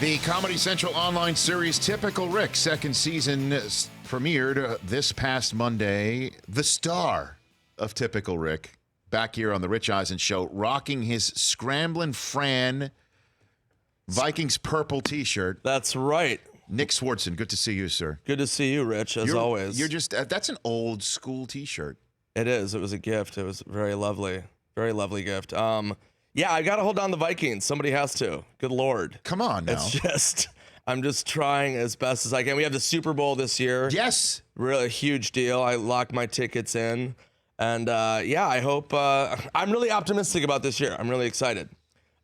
The Comedy Central online series Typical Rick second season premiered this past Monday. The star of Typical Rick back here on the Rich Eisen Show, rocking his Scramblin' Fran Vikings purple T-shirt. That's right. Nick Swardson, good to see you, sir. Good to see you, Rich, as always. You're just, that's an old school T-shirt. It is. It was a gift. It was very lovely. Very lovely gift. Yeah, I got to hold down the Vikings. Somebody has to. Good Lord. Come on now. It's just, I'm just trying as best as I can. We have the Super Bowl this year. Yes. Really a huge deal. I locked my tickets in. And yeah, I hope, I'm really optimistic about this year. I'm really excited.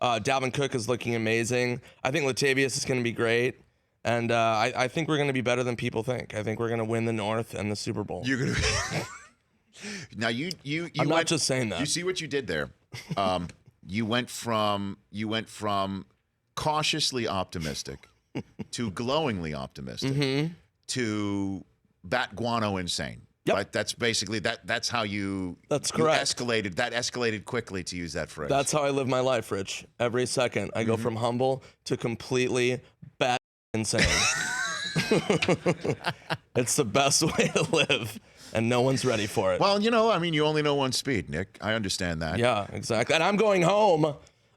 Dalvin Cook is looking amazing. I think Latavius is going to be great. And I think we're going to be better than people think. I think we're going to win the North and the Super Bowl. You're going to Now I'm not just saying that. You see what you did there? You went from cautiously optimistic to glowingly optimistic to bat guano insane. Yep. Right? That's basically that's how you. That's correct. Escalated. That escalated quickly, to use that phrase. That's how I live my life, Rich. Every second, I go from humble to completely bat insane. It's the best way to live, and no one's ready for it. Well, you only know one speed, Nick. I understand that. Yeah, exactly. And I'm going home.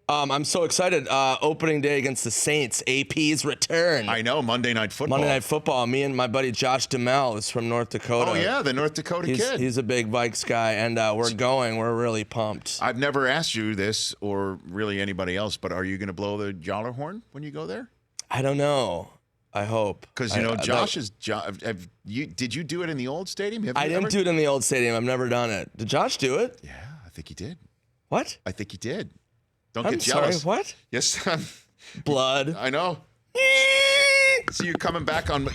I'm so excited. Opening day against the Saints. AP's return. I know, Monday Night Football. Monday Night Football. Me and my buddy Josh Duhamel is from North Dakota. Oh, yeah, the North Dakota kid. He's a big Vikes guy, and we're going. We're really pumped. I've never asked you this, or really anybody else, but are you going to blow the Joller horn when you go there? I don't know. I hope. Because, Josh is... Did you do it in the old stadium? I didn't do it in the old stadium. I've never done it. Did Josh do it? Yeah, I think he did. What? I think he did. Don't get jealous. Sorry, what? Yes. Blood. I know. So you're coming back on...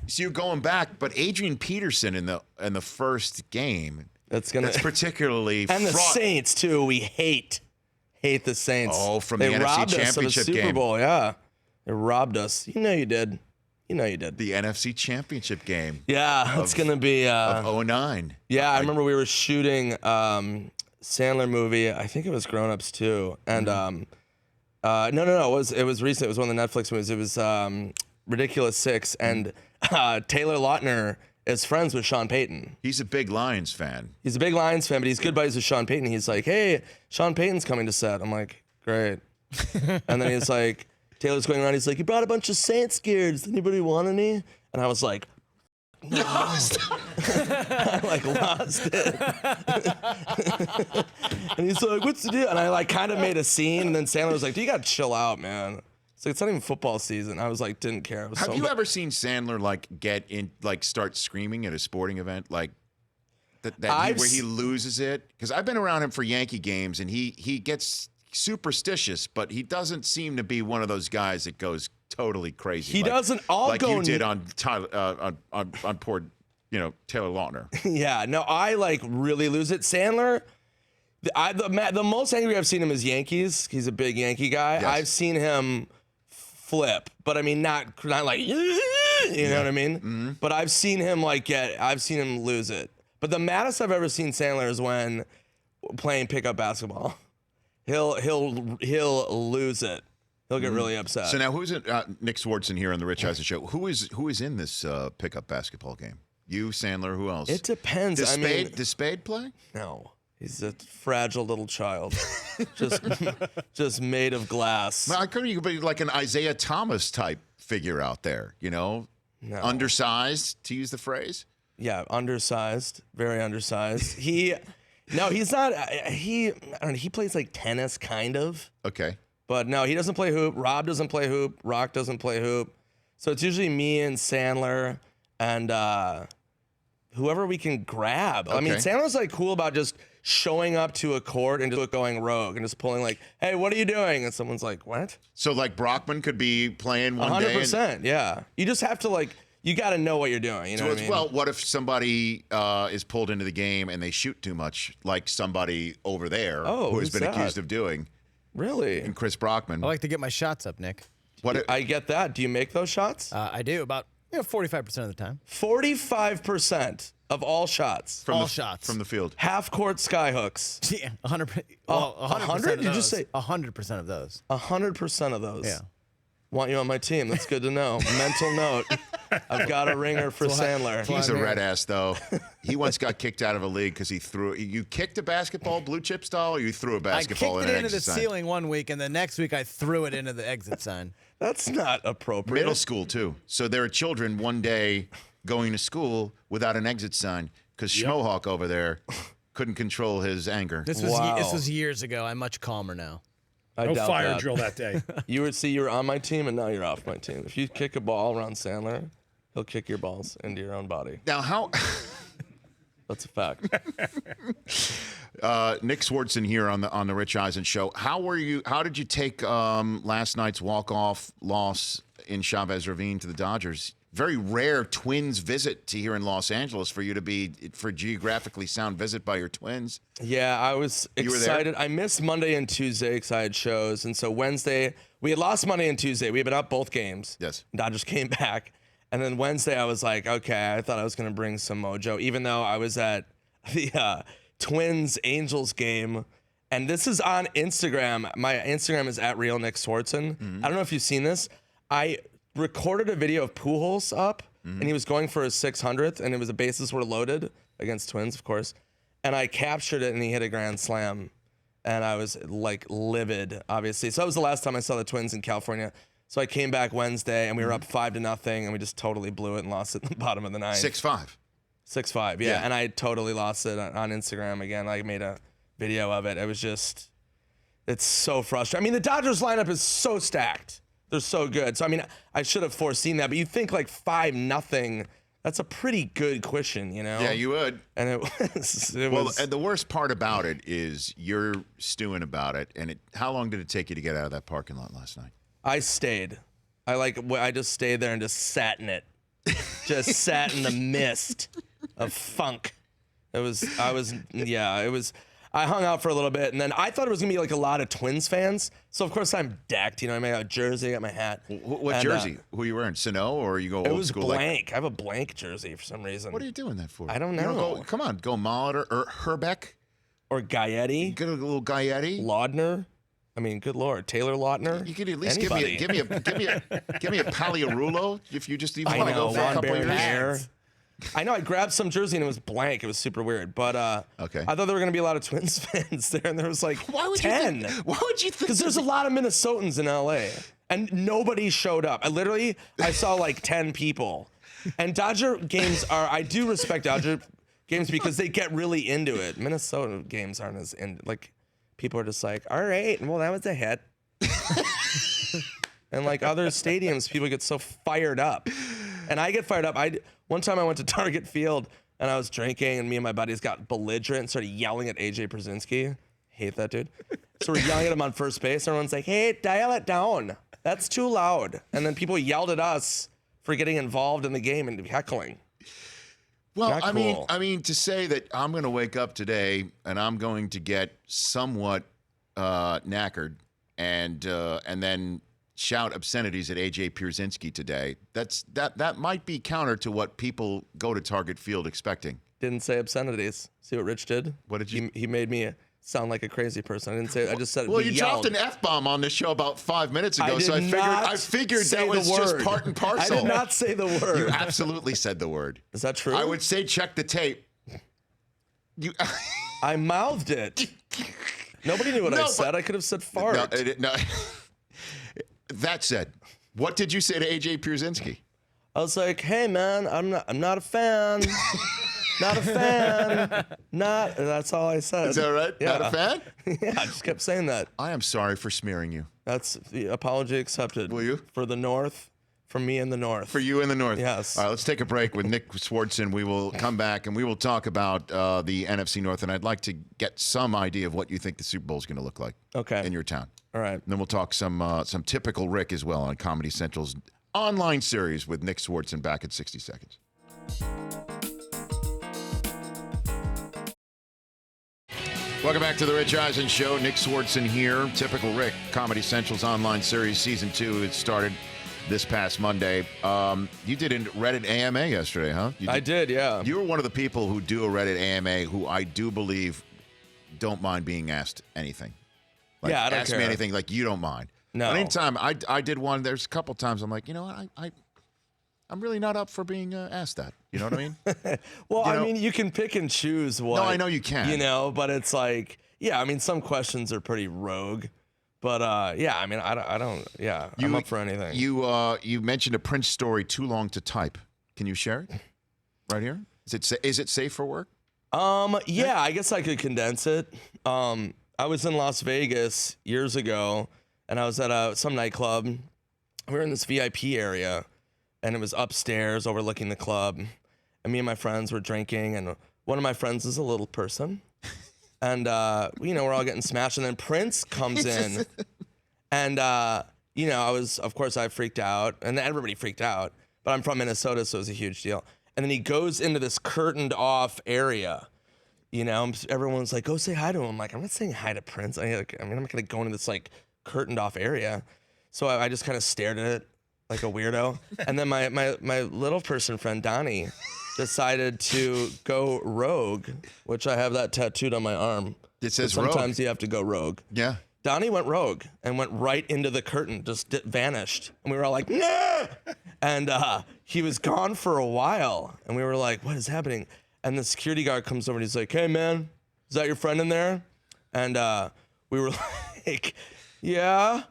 So you're going back, but Adrian Peterson in the first game... That's particularly and fraught. The Saints, too. We hate the Saints. Oh, from the NFC Championship game. Super Bowl, yeah. They robbed us. You know you did. The NFC Championship game. Yeah, it's going to be... of 2009. Yeah, I remember we were shooting Sandler movie. I think it was Grown Ups, too. And no. It was recent. It was one of the Netflix movies. It was Ridiculous Six. And Taylor Lautner is friends with Sean Payton. He's a big Lions fan. He's a big Lions fan, but he's good buddies with Sean Payton. He's like, hey, Sean Payton's coming to set. I'm like, great. And then he's like... Taylor's going around. He's like, "You brought a bunch of Saints gear. Does anybody want any?" And I was like, "No." I lost it. And he's like, "What's the deal?" And I kind of made a scene. And then Sandler was like, "You got to chill out, man. It's not even football season." I was like, didn't care. Have you ever seen Sandler get in, start screaming at a sporting event where he loses it? Because I've been around him for Yankee games, and he gets superstitious, but he doesn't seem to be one of those guys that goes totally crazy. He doesn't. You did on poor, Taylor Lautner. Yeah, no, I really lose it. Sandler, the most angry I've seen him is Yankees. He's a big Yankee guy. Yes. I've seen him flip, but I mean not like you know what I mean. Mm-hmm. But I've seen him I've seen him lose it. But the maddest I've ever seen Sandler is when playing pickup basketball. He'll lose it. He'll get really upset. So now, who's it? Nick Swardson here on the Rich Eisen Show. Who is in this pickup basketball game? You, Sandler, who else? It depends. Does Spade play? No, he's a fragile little child, just made of glass. Well, couldn't you be like an Isaiah Thomas type figure out there? No. Undersized, to use the phrase. Yeah, undersized, very undersized. No, he's not. He plays tennis, kind of. Okay. But no, he doesn't play hoop. Rob doesn't play hoop. Rock doesn't play hoop. So it's usually me and Sandler and whoever we can grab. Okay. I mean, Sandler's cool about just showing up to a court and just going rogue and just pulling hey, what are you doing? And someone's like, what? So Brockman could be playing one 100%, day. 100%, yeah. You just have to you got to know what you're doing. You know what I mean? Well, what if somebody is pulled into the game and they shoot too much, like somebody over there who has been accused of doing? Really? And Chris Brockman. I like to get my shots up, Nick. I get that. Do you make those shots? I do, about 45% of the time. 45% of all shots. Shots from the field. Half court skyhooks. Yeah, 100%. Well, 100%. 100? Did you say 100% of those? 100% of those. Yeah. Want you on my team. That's good to know. Mental note. I've got a ringer for Sandler. He's a red ass, though. He once got kicked out of a league because he threw. You kicked a basketball blue chip style, or you threw a basketball I in kicked an it into the exit sign? ceiling one week, and the next week I threw it into the exit sign. That's not appropriate. Middle school, too. So there are children one day going to school without an exit sign because Schmohawk over there couldn't control his anger. This was years ago. I'm much calmer now. I doubt fire that. drill that day. You were on my team, and now you're off my team. If you kick a ball around Sandler, he'll kick your balls into your own body. Now, how... That's a fact. Nick Swardson here on the Rich Eisen show. How did you take last night's walk-off loss in Chavez Ravine to the Dodgers? Very rare Twins visit to here in Los Angeles for you to be for geographically sound visit by your Twins. Yeah, I was You were excited. there? I missed Monday and Tuesday because I had shows, and so Wednesday we had lost Monday and Tuesday. We had been up both games. Yes. Dodgers came back, and then Wednesday I was like, okay, I thought I was gonna bring some mojo, even though I was at the Twins Angels game. And this is on Instagram. My Instagram is at Real Nick Swardson. I don't know if you've seen this. I recorded a video of Pujols up, and he was going for his 600th, and the bases were loaded against Twins, of course. And I captured it, and he hit a grand slam, and I was like livid, obviously. So that was the last time I saw the Twins in California. So I came back Wednesday, and we were up 5-0, and we just totally blew it and lost it in the bottom of the ninth. 6-5. 6-5, yeah. And I totally lost it on Instagram again. I made a video of it. It was just, it's so frustrating. I mean, the Dodgers lineup is so stacked. They're so good. So, I mean, I should have foreseen that. But you think like 5-0, that's a pretty good cushion, you know? Yeah, you would. And it was. Well, and the worst part about it is you're stewing about it. And how long did it take you to get out of that parking lot last night? I stayed. I just stayed there and just sat in it. Just sat in the mist of funk. I hung out for a little bit, and then I thought it was gonna be like a lot of Twins fans. So of course I'm decked, you know. I got a jersey, I got my hat. What jersey? Who are you wearing? Sano, or you go It old was school? blank. I have a blank jersey for some reason. What are you doing that for? I don't You know. come on, go Molitor or Herbeck. Or Gaetti, Get a little Gaetti. Laudner. I mean, good lord, Taylor Lautner. You could at least Anybody. give me a Paliarulo if you just even I want to know, go for a Juan couple years. Bernier. I know. I grabbed some jersey and it was blank. It was super weird. But Okay. I thought there were gonna be a lot of Twins fans there, and there was like Why would 10. you think? Why would you think? Because there's a lot of Minnesotans in LA, and nobody showed up. I saw like 10 people. And Dodger games I do respect Dodger games because they get really into it. Minnesota games aren't as like, people are just like, all right, well, that was a hit. And like other stadiums, people get so fired up. And I get fired up. One time I went to Target Field and I was drinking, and me and my buddies got belligerent and started yelling at AJ Przinsky. Hate that dude. So we're yelling at him on first base. Everyone's like, hey, dial it down. That's too loud. And then people yelled at us for getting involved in the game and heckling. Well, Not cool. I mean, to say that I'm going to wake up today and I'm going to get somewhat knackered and then shout obscenities at AJ Pierzynski today. That might be counter to what people go to Target Field expecting. Didn't say obscenities. See what Rich did? What did you? He made me sound like a crazy person. I didn't say. I just said. Well, we you yelled. dropped an F-bomb on this show about 5 minutes ago, I so I did figured not that say was the just word. part and parcel. I did not say the word. You absolutely said the word. Is that true? I would say check the tape. You. I mouthed it. Nobody knew what I said. I could have said fart. No. That said, what did you say to AJ Pierzynski? I was like, hey man, I'm not a fan. Not a fan. That's all I said. Is that right? Yeah. Not a fan? Yeah, I just kept saying that. I am sorry for smearing you. That's the apology accepted. Will you? For the North, for me in the North. For you in the North. Yes. All right, let's take a break with Nick Swardson. We will come back and we will talk about the NFC North, and I'd like to get some idea of what you think the Super Bowl is going to look like in your town. All right. And then we'll talk some typical Rick as well on Comedy Central's online series with Nick Swardson back in 60 seconds. Welcome back to the Rich Eisen Show. Nick Swardson here. Typical Rick, Comedy Central's online series, Season 2. It started this past Monday. You did a Reddit AMA yesterday, huh? I did, yeah. You were one of the people who do a Reddit AMA who I do believe don't mind being asked anything. Like, Yeah, I don't ask care. me anything, like you don't mind. No. But anytime I did one, there's a couple times I'm like, you know what, I'm really not up for being asked that. You know what I mean? Well, I mean, you can pick and choose what. No, I know you can. You know, but it's like, yeah, I mean, some questions are pretty rogue. But yeah, I mean, I don't. Yeah, I'm up for anything. You mentioned a Prince story too long to type. Can you share it right here? Is it safe for work? Yeah, I guess I could condense it. I was in Las Vegas years ago, and I was at some nightclub. We were in this VIP area, and it was upstairs overlooking the club. And me and my friends were drinking, and one of my friends is a little person. And, we're all getting smashed. And then Prince comes in. And, of course, I freaked out. And everybody freaked out. But I'm from Minnesota, so it was a huge deal. And then he goes into this curtained off area. You know, everyone's like, go say hi to him. I'm like, I'm not saying hi to Prince. I'm not going to go into this, like, curtained off area. So I just kind of stared at it like a weirdo. And then my little person friend, Donnie, decided to go rogue, which I have that tattooed on my arm. It says sometimes rogue. You have to go rogue. Yeah. Donnie went rogue and went right into the curtain, just vanished. And we were all like, nah! And he was gone for a while. And we were like, what is happening? And the security guard comes over and he's like, hey, man, is that your friend in there? And we were like, yeah,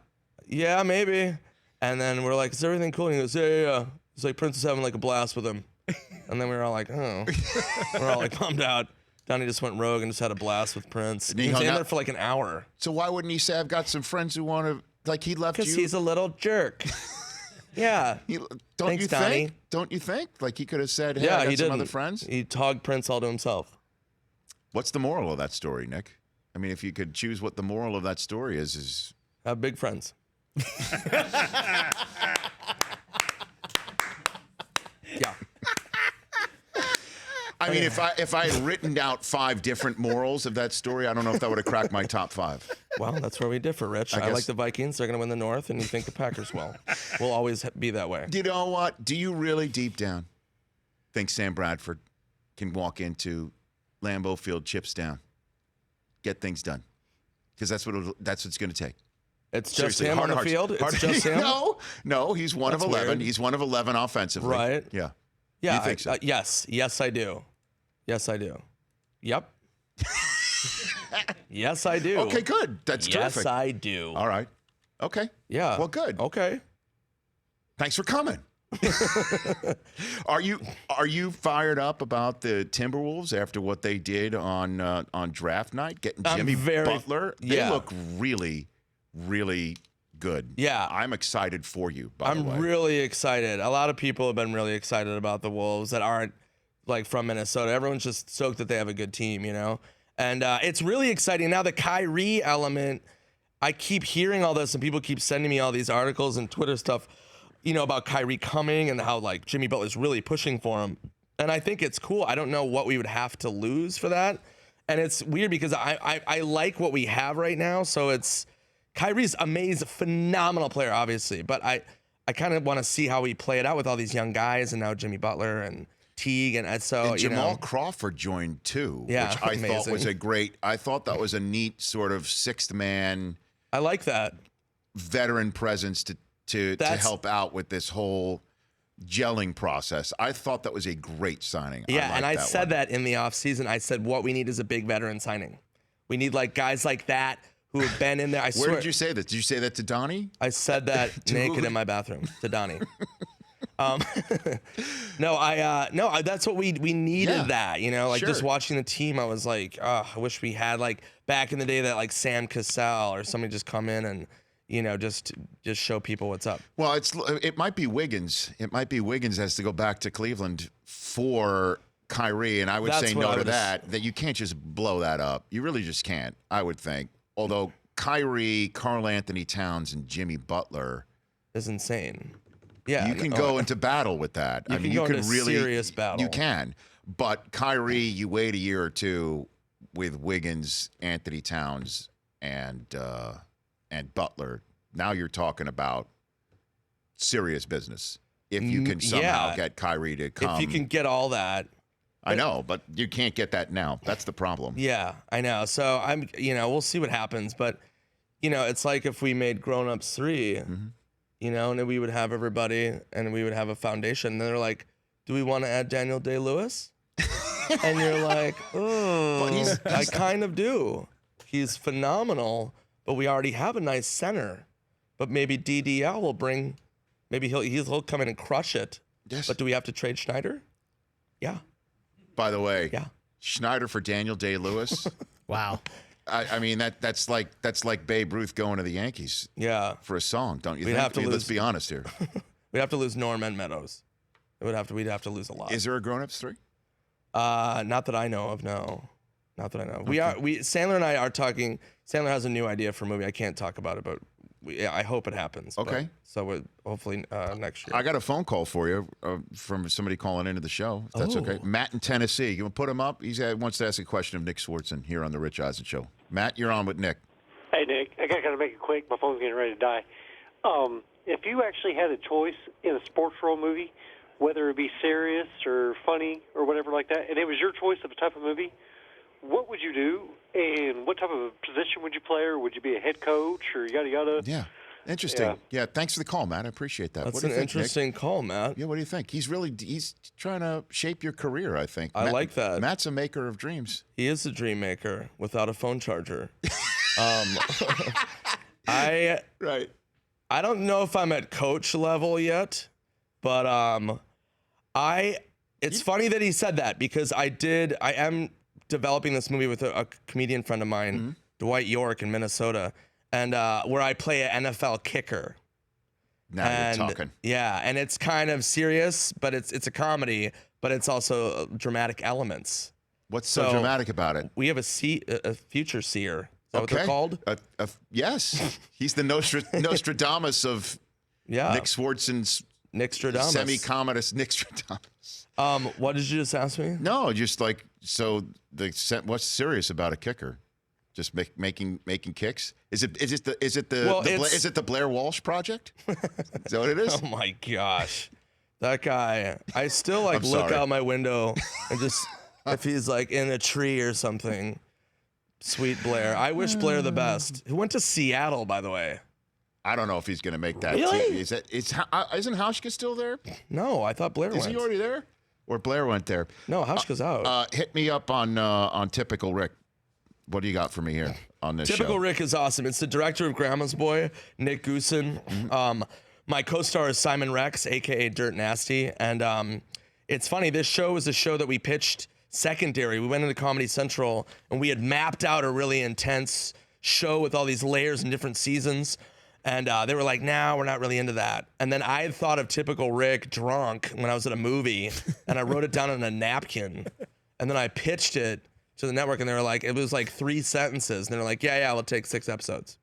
maybe. And then we're like, is everything cool? And he goes, yeah. He's like, Prince is having like a blast with him. And then we were all like, oh. We're all like bummed out. Donnie just went rogue and just had a blast with Prince. He was in there for like an hour. So why wouldn't he say, I've got some friends who want to, like he left you? Because he's a little jerk. Yeah. Thanks, Donnie. Don't you think? Like he could have said, hey, yeah, I got he some didn't. other friends? He togged Prince all to himself. What's the moral of that story, Nick? I mean, if you could choose what the moral of that story is have big friends. Yeah. I mean, if I had written out 5 different morals of that story, I don't know if that would have cracked my top 5. Well, that's where we differ, Rich. I like the Vikings. They're going to win the North, and you think the Packers will. We'll always be that way. You know what? Do you really deep down think Sam Bradford can walk into Lambeau Field, chips down, get things done? Because that's what it's going to take. It's just him on the field? It's just him? No, he's one of 11. Weird. He's one of 11 offensively. Right. Yeah. Yeah, you think so? Yes, I do. Yes, I do. Yep. Yes, I do. Okay, good. That's terrific. Yes, I do. All right. Okay. Yeah. Well, good. Okay. Thanks for coming. Are you fired up about the Timberwolves after what they did on draft night, getting Jimmy Butler? They look really, really good. Yeah. I'm excited for you, by the way. I'm really excited. A lot of people have been really excited about the Wolves that aren't like from Minnesota. Everyone's just stoked that they have a good team, you know? And it's really exciting. Now the Kyrie element, I keep hearing all this and people keep sending me all these articles and Twitter stuff, you know, about Kyrie coming and how like Jimmy Butler's really pushing for him. And I think it's cool. I don't know what we would have to lose for that. And it's weird because I like what we have right now. So it's Kyrie's amazing, phenomenal player, obviously. But I kind of want to see how we play it out with all these young guys and now Jimmy Butler and Teague and so and Jamal Crawford joined too, yeah, which I thought was I thought that was a neat sort of sixth man. I like that veteran presence to help out with this whole gelling process. I thought that was a great signing. Yeah, and I said that in the offseason. I said what we need is a big veteran signing. We need like guys like that who have been in there. I swear. Where did you say that? Did you say that to Donnie? I said that naked in my bathroom to Donnie. No, that's what we needed. Yeah, that, you know, like just watching the team, I was like, oh, I wish we had like back in the day that like Sam Cassell or somebody just come in and, you know, just show people what's up. Well, it might be Wiggins. It might be Wiggins has to go back to Cleveland for Kyrie, and I would say no to that. That you can't just blow that up. You really just can't. I would think. Although Kyrie, Karl Anthony Towns, and Jimmy Butler is insane. Yeah, you can go into battle with that. I mean, you can really serious battle. You can, but Kyrie, you wait a year or two with Wiggins, Anthony Towns, and Butler. Now you're talking about serious business. If you can somehow get Kyrie to come, if you can get all that. I know, but you can't get that now. That's the problem. Yeah, I know. So we'll see what happens, but it's like if we made Grown Ups 3, and then we would have everybody and we would have a foundation. And they're like, do we want to add Daniel Day-Lewis? And you're like, oh, I kind of do. He's phenomenal, but we already have a nice center. But maybe DDL will bring, maybe he'll come in and crush it. Yes. But do we have to trade Schneider? Yeah. By the way, yeah. Schneider for Daniel Day-Lewis. Wow. I mean that's like Babe Ruth going to the Yankees. Yeah. For a song, don't you We'd think? have to lose. Let's be honest here. We'd have to lose Norm and Meadows. We'd have to lose a lot. Is there a Grown Ups 3? Not that I know of. No, not that I know. Okay. Sandler and I are talking. Sandler has a new idea for a movie. I can't talk about it, but I hope it happens. Okay. So hopefully next year. I got a phone call for you from somebody calling into the show. If that's okay. Matt in Tennessee. You want to put him up? He wants to ask a question of Nick Swardson here on the Rich Eisen Show. Matt, you're on with Nick. Hey, Nick. I got to make it quick. My phone's getting ready to die. If you actually had a choice in a sports role movie, whether it be serious or funny or whatever like that, and it was your choice of a type of movie, what would you do, and what type of a position would you play, or would you be a head coach, or yada yada? Yeah, interesting. Yeah, thanks for the call, Matt. I appreciate that. That's an interesting call, Matt. Yeah, what do you think? He's trying to shape your career, I think. I like that. Matt's a maker of dreams. He is a dream maker without a phone charger. Right. I don't know if I'm at coach level yet, but it's funny that he said that, because I am developing this movie with a comedian friend of mine, Dwight York in Minnesota, and where I play an NFL kicker. Now you're talking. Yeah, and it's kind of serious, but it's a comedy, but it's also dramatic elements. What's so dramatic about it? We have a future seer. Is that what they're called? Yes. He's the Nostradamus of Nick Swardson's semi-communist Nick Stradamus. What did you just ask me? No, just like, what's serious about a kicker? Just making kicks? Is it the Blair Walsh Project? Is that what it is? Oh my gosh, that guy! I still look out my window and just if he's like in a tree or something. Sweet Blair. I wish Blair the best. Who went to Seattle, by the way? I don't know if he's going to make that. Really? Isn't Hauschka still there? No, I thought Blair went. Is he already there? Or Blair went there? No, Hauschka's out. Hit me up on Typical Rick. What do you got for me here on this show? Typical Rick is awesome. It's the director of Grandma's Boy, Nick Goosen. My co-star is Simon Rex, a.k.a. Dirt Nasty. And it's funny, this show is a show that we pitched secondary. We went into Comedy Central, and we had mapped out a really intense show with all these layers and different seasons. And they were like, nah, we're not really into that. And then I had thought of Typical Rick drunk when I was at a movie, and I wrote it down on a napkin. And then I pitched it to the network, and they were like, it was like 3 sentences. And they were like, yeah, we'll take 6 episodes.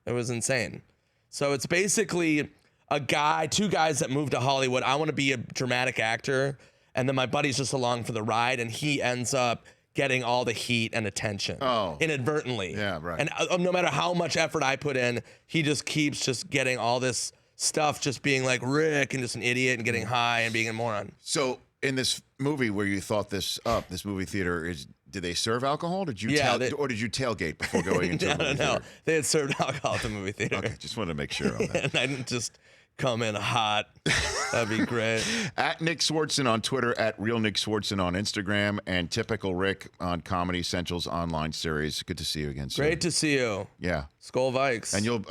It was insane. So it's basically two guys that moved to Hollywood. I want to be a dramatic actor. And then my buddy's just along for the ride, and he ends up getting all the heat and attention inadvertently. Yeah, right. And no matter how much effort I put in, he just keeps just getting all this stuff, just being like Rick and just an idiot and getting high and being a moron. So in this movie where you thought this movie theater did they serve alcohol? Did you or did you tailgate before going into the movie theater? They had served alcohol at the movie theater. Okay, just wanted to make sure on that. And I didn't just come in hot. That'd be great. At Nick Swardson on Twitter, at Real Nick Swardson on Instagram, and Typical Rick on Comedy Central's online series. Good to see you again, sir. Great to see you. Yeah. Skol Vikes. And you'll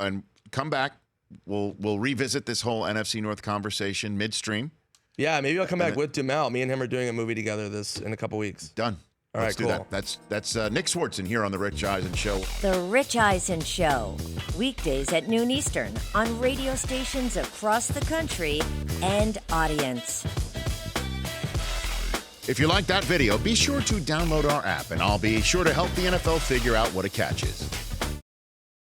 come back. We'll revisit this whole NFC North conversation midstream. Yeah, maybe I'll come back with Dumel. Me and him are doing a movie together in a couple weeks. Done. All Let's right, do cool. that. That's Nick Swardson here on The Rich Eisen Show. The Rich Eisen Show. Weekdays at noon Eastern on radio stations across the country and audience. If you like that video, be sure to download our app, and I'll be sure to help the NFL figure out what a catch is.